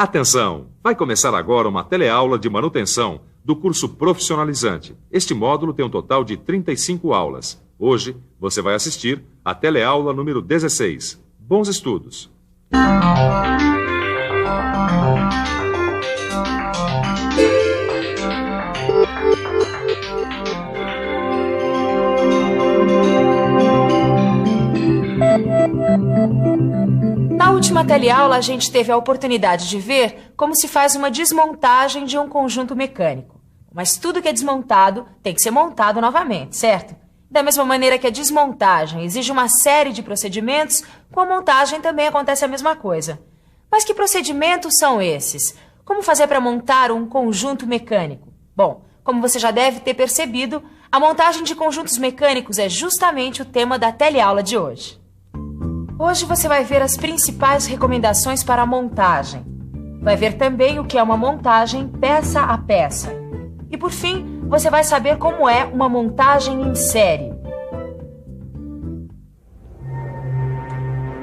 Atenção! Vai começar agora uma teleaula de manutenção do curso profissionalizante. Este módulo tem um total de 35 aulas. Hoje, você vai assistir a teleaula número 16. Bons estudos! Na última teleaula, a gente teve a oportunidade de ver como se faz uma desmontagem de um conjunto mecânico. Mas tudo que é desmontado tem que ser montado novamente, certo? Da mesma maneira que a desmontagem exige uma série de procedimentos, com a montagem também acontece a mesma coisa. Mas que procedimentos são esses? Como fazer para montar um conjunto mecânico? Bom, como você já deve ter percebido, a montagem de conjuntos mecânicos é justamente o tema da teleaula de hoje. Hoje você vai ver as principais recomendações para a montagem. Vai ver também o que é uma montagem peça a peça. E por fim, você vai saber como é uma montagem em série.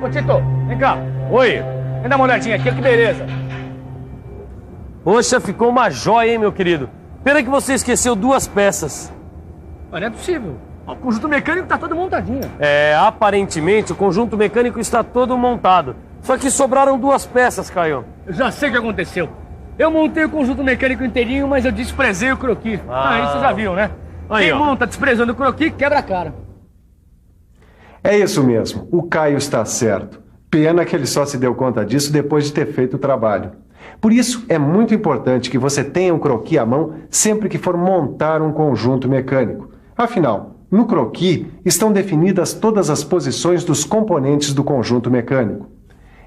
Ô Tito, vem cá. Oi, vem dar uma olhadinha aqui, que beleza. Poxa, ficou uma joia, hein, meu querido? Pena que você esqueceu duas peças. Mas não é possível. O conjunto mecânico tá todo montadinho. Aparentemente o conjunto mecânico está todo montado. Só que sobraram duas peças, Caio. Eu já sei o que aconteceu. Eu montei o conjunto mecânico inteirinho, mas eu desprezei o croquis. Isso você já viu, né? Quem monta desprezando o croquis, quebra a cara. É isso mesmo, o Caio está certo. Pena que ele só se deu conta disso depois de ter feito o trabalho. Por isso, é muito importante que você tenha um croquis à mão sempre que for montar um conjunto mecânico. Afinal, no croquis estão definidas todas as posições dos componentes do conjunto mecânico.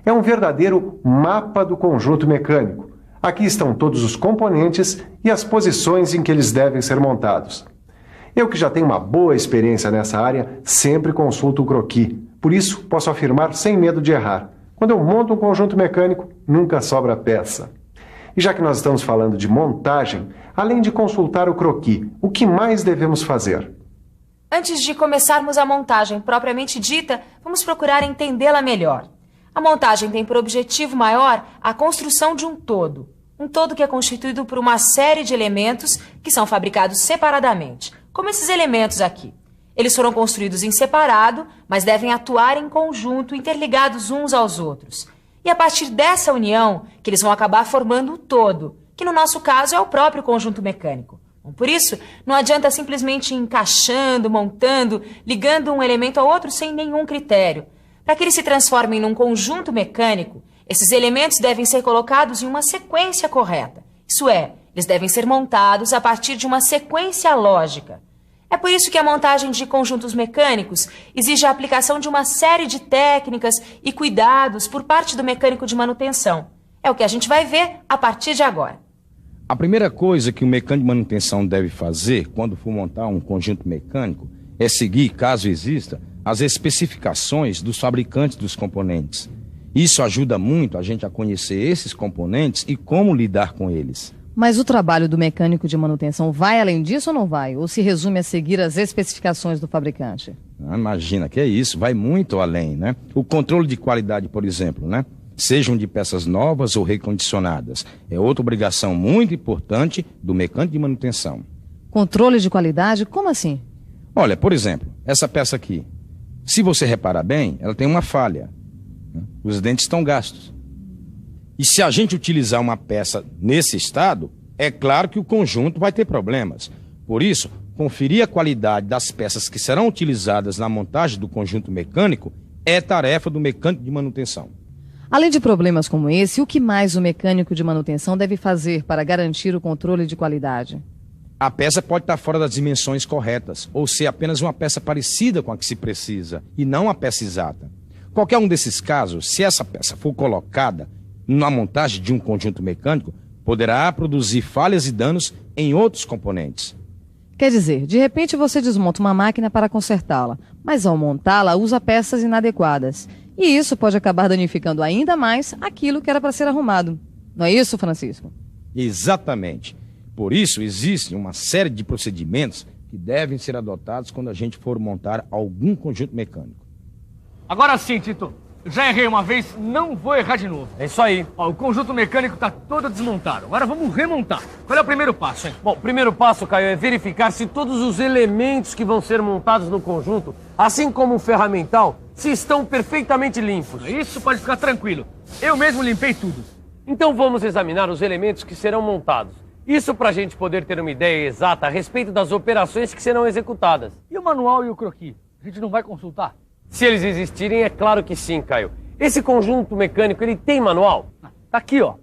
É um verdadeiro mapa do conjunto mecânico. Aqui estão todos os componentes e as posições em que eles devem ser montados. Eu, que já tenho uma boa experiência nessa área, sempre consulto o croquis. Por isso, posso afirmar sem medo de errar. Quando eu monto um conjunto mecânico, nunca sobra peça. E já que nós estamos falando de montagem, além de consultar o croquis, o que mais devemos fazer? Antes de começarmos a montagem propriamente dita, vamos procurar entendê-la melhor. A montagem tem por objetivo maior a construção de um todo que é constituído por uma série de elementos que são fabricados separadamente, como esses elementos aqui. Eles foram construídos em separado, mas devem atuar em conjunto, interligados uns aos outros. E a partir dessa união, que eles vão acabar formando o todo, que no nosso caso é o próprio conjunto mecânico. Por isso, não adianta simplesmente ir encaixando, montando, ligando um elemento ao outro sem nenhum critério. Para que eles se transformem num conjunto mecânico, esses elementos devem ser colocados em uma sequência correta. Isso é, eles devem ser montados a partir de uma sequência lógica. É por isso que a montagem de conjuntos mecânicos exige a aplicação de uma série de técnicas e cuidados por parte do mecânico de manutenção. É o que a gente vai ver a partir de agora. A primeira coisa que o mecânico de manutenção deve fazer quando for montar um conjunto mecânico é seguir, caso exista, as especificações dos fabricantes dos componentes. Isso ajuda muito a gente a conhecer esses componentes e como lidar com eles. Mas o trabalho do mecânico de manutenção vai além disso ou não vai? Ou se resume a seguir as especificações do fabricante? Imagina, que é isso, vai muito além, né? O controle de qualidade, por exemplo, né? Sejam de peças novas ou recondicionadas, é outra obrigação muito importante do mecânico de manutenção. Controle de qualidade? Como assim? Olha, por exemplo, essa peça aqui. Se você reparar bem, ela tem uma falha. Os dentes estão gastos. E se a gente utilizar uma peça nesse estado, é claro que o conjunto vai ter problemas. Por isso, conferir a qualidade das peças que serão utilizadas na montagem do conjunto mecânico é tarefa do mecânico de manutenção. Além de problemas como esse, o que mais o mecânico de manutenção deve fazer para garantir o controle de qualidade? A peça pode estar fora das dimensões corretas, ou ser apenas uma peça parecida com a que se precisa, e não a peça exata. Qualquer um desses casos, se essa peça for colocada na montagem de um conjunto mecânico, poderá produzir falhas e danos em outros componentes. Quer dizer, de repente você desmonta uma máquina para consertá-la, mas ao montá-la usa peças inadequadas. E isso pode acabar danificando ainda mais aquilo que era para ser arrumado. Não é isso, Francisco? Exatamente. Por isso, existe uma série de procedimentos que devem ser adotados quando a gente for montar algum conjunto mecânico. Agora sim, Tito. Já errei uma vez, não vou errar de novo. É isso aí. Ó, o conjunto mecânico tá todo desmontado. Agora vamos remontar. Qual é o primeiro passo, hein? Bom, o primeiro passo, Caio, é verificar se todos os elementos que vão ser montados no conjunto, assim como o ferramental, se estão perfeitamente limpos. Isso pode ficar tranquilo. Eu mesmo limpei tudo. Então vamos examinar os elementos que serão montados. Isso para a gente poder ter uma ideia exata a respeito das operações que serão executadas. E o manual e o croquis? A gente não vai consultar? Se eles existirem, é claro que sim, Caio. Esse conjunto mecânico, ele tem manual? Tá aqui, ó.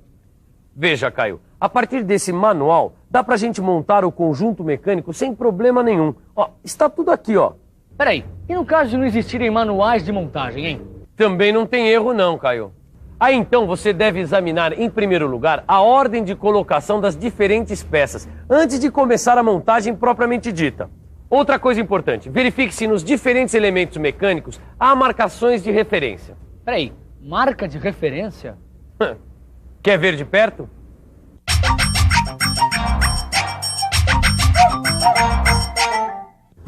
Veja, Caio, a partir desse manual, dá pra gente montar o conjunto mecânico sem problema nenhum. Ó, está tudo aqui, ó. Peraí, e no caso de não existirem manuais de montagem, hein? Também não tem erro não, Caio. Aí então você deve examinar, em primeiro lugar, a ordem de colocação das diferentes peças, antes de começar a montagem propriamente dita. Outra coisa importante, verifique se nos diferentes elementos mecânicos há marcações de referência. Peraí, marca de referência? Quer ver de perto?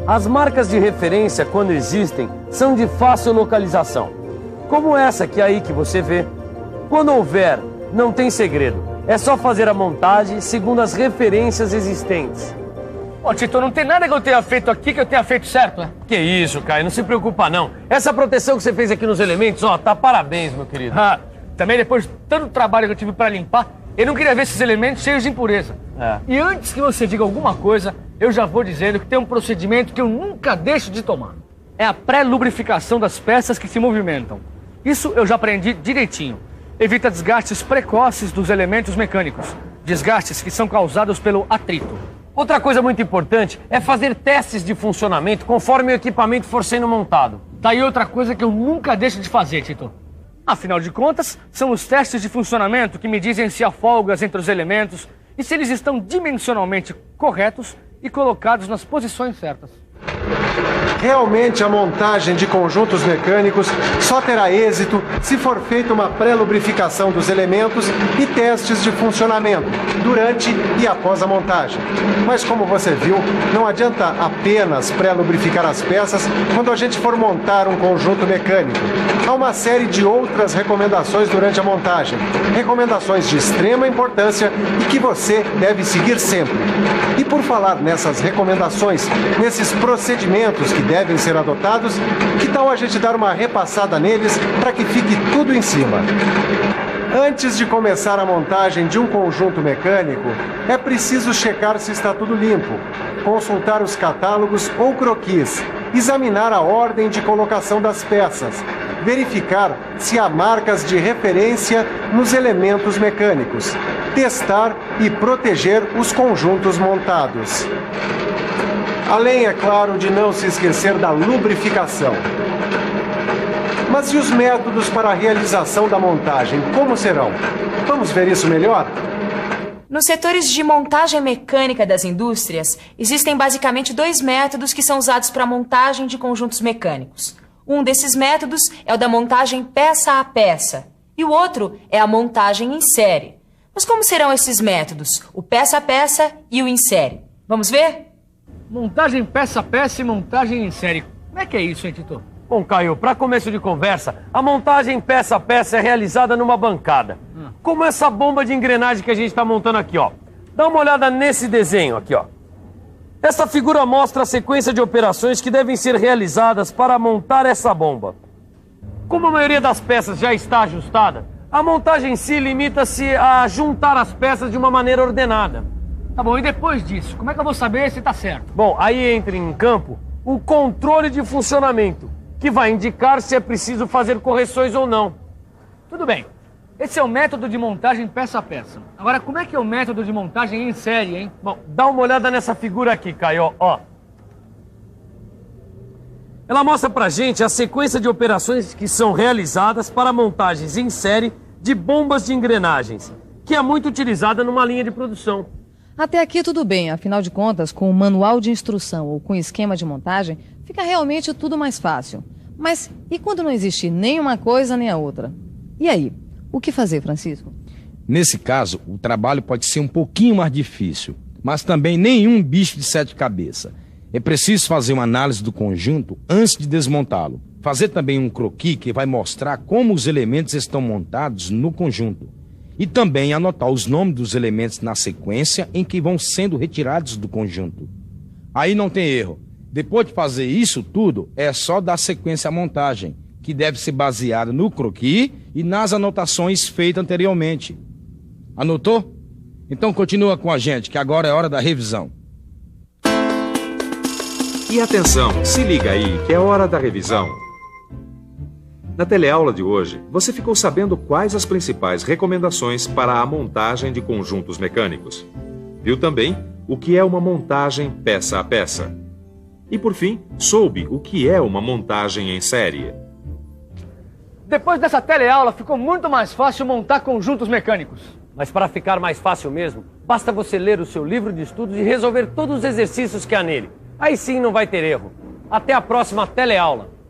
As marcas de referência, quando existem, são de fácil localização. Como essa aqui aí que você vê. Quando houver, não tem segredo. É só fazer a montagem segundo as referências existentes. Ô, Tito, não tem nada que eu tenha feito aqui que eu tenha feito certo, né? Que isso, Caio, não se preocupa não. Essa proteção que você fez aqui nos elementos, ó, tá parabéns, meu querido. Também depois de tanto trabalho que eu tive pra limpar, eu não queria ver esses elementos cheios de impureza. E antes que você diga alguma coisa, eu já vou dizendo que tem um procedimento que eu nunca deixo de tomar. É a pré-lubrificação das peças que se movimentam. Isso eu já aprendi direitinho. Evita desgastes precoces dos elementos mecânicos. Desgastes que são causados pelo atrito. Outra coisa muito importante é fazer testes de funcionamento conforme o equipamento for sendo montado. Tá aí outra coisa que eu nunca deixo de fazer, Tito. Afinal de contas, são os testes de funcionamento que me dizem se há folgas entre os elementos e se eles estão dimensionalmente corretos e colocados nas posições certas. Realmente a montagem de conjuntos mecânicos só terá êxito se for feita uma pré-lubrificação dos elementos e testes de funcionamento durante e após a montagem. Mas como você viu, não adianta apenas pré-lubrificar as peças quando a gente for montar um conjunto mecânico. Há uma série de outras recomendações durante a montagem. Recomendações de extrema importância e que você deve seguir sempre. E por falar nessas recomendações, nesses procedimentos que devem ser adotados, que tal a gente dar uma repassada neles para que fique tudo em cima? Antes de começar a montagem de um conjunto mecânico, é preciso checar se está tudo limpo, consultar os catálogos ou croquis, examinar a ordem de colocação das peças, verificar se há marcas de referência nos elementos mecânicos, testar e proteger os conjuntos montados. Além, é claro, de não se esquecer da lubrificação. Mas e os métodos para a realização da montagem, como serão? Vamos ver isso melhor? Nos setores de montagem mecânica das indústrias, existem basicamente 2 métodos que são usados para a montagem de conjuntos mecânicos. Um desses métodos é o da montagem peça a peça, e o outro é a montagem em série. Mas como serão esses métodos, o peça a peça e o em série? Vamos ver? Montagem peça a peça e montagem em série. Como é que é isso, hein, Tito? Bom, Caio, para começo de conversa, a montagem peça a peça é realizada numa bancada. Como essa bomba de engrenagem que a gente está montando aqui, ó. Dá uma olhada nesse desenho aqui, ó. Essa figura mostra a sequência de operações que devem ser realizadas para montar essa bomba. Como a maioria das peças já está ajustada, a montagem em si limita-se a juntar as peças de uma maneira ordenada. Tá bom, e depois disso, como é que eu vou saber se tá certo? Bom, aí entra em campo o controle de funcionamento, que vai indicar se é preciso fazer correções ou não. Tudo bem. Esse é o método de montagem peça a peça. Agora, como é que é o método de montagem em série, hein? Bom, dá uma olhada nessa figura aqui, Caio, ó. Ela mostra pra gente a sequência de operações que são realizadas para montagens em série de bombas de engrenagens, que é muito utilizada numa linha de produção. Até aqui tudo bem, afinal de contas, com o manual de instrução ou com o esquema de montagem, fica realmente tudo mais fácil. Mas e quando não existe nem uma coisa nem a outra? E aí, o que fazer, Francisco? Nesse caso, o trabalho pode ser um pouquinho mais difícil, mas também nenhum bicho de 7 cabeças. É preciso fazer uma análise do conjunto antes de desmontá-lo. fazer também um croquis que vai mostrar como os elementos estão montados no conjunto. E também anotar os nomes dos elementos na sequência em que vão sendo retirados do conjunto. Aí não tem erro. Depois de fazer isso tudo, é só dar sequência à montagem, que deve ser baseada no croquis e nas anotações feitas anteriormente. Anotou? Então continua com a gente, que agora é hora da revisão. E atenção, se liga aí, que é hora da revisão. Na teleaula de hoje, você ficou sabendo quais as principais recomendações para a montagem de conjuntos mecânicos. Viu também o que é uma montagem peça a peça. E por fim, soube o que é uma montagem em série. Depois dessa teleaula, ficou muito mais fácil montar conjuntos mecânicos. Mas para ficar mais fácil mesmo, basta você ler o seu livro de estudos e resolver todos os exercícios que há nele. Aí sim não vai ter erro. Até a próxima teleaula.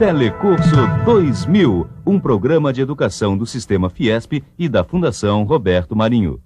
Telecurso 2000, um programa de educação do Sistema Fiesp e da Fundação Roberto Marinho.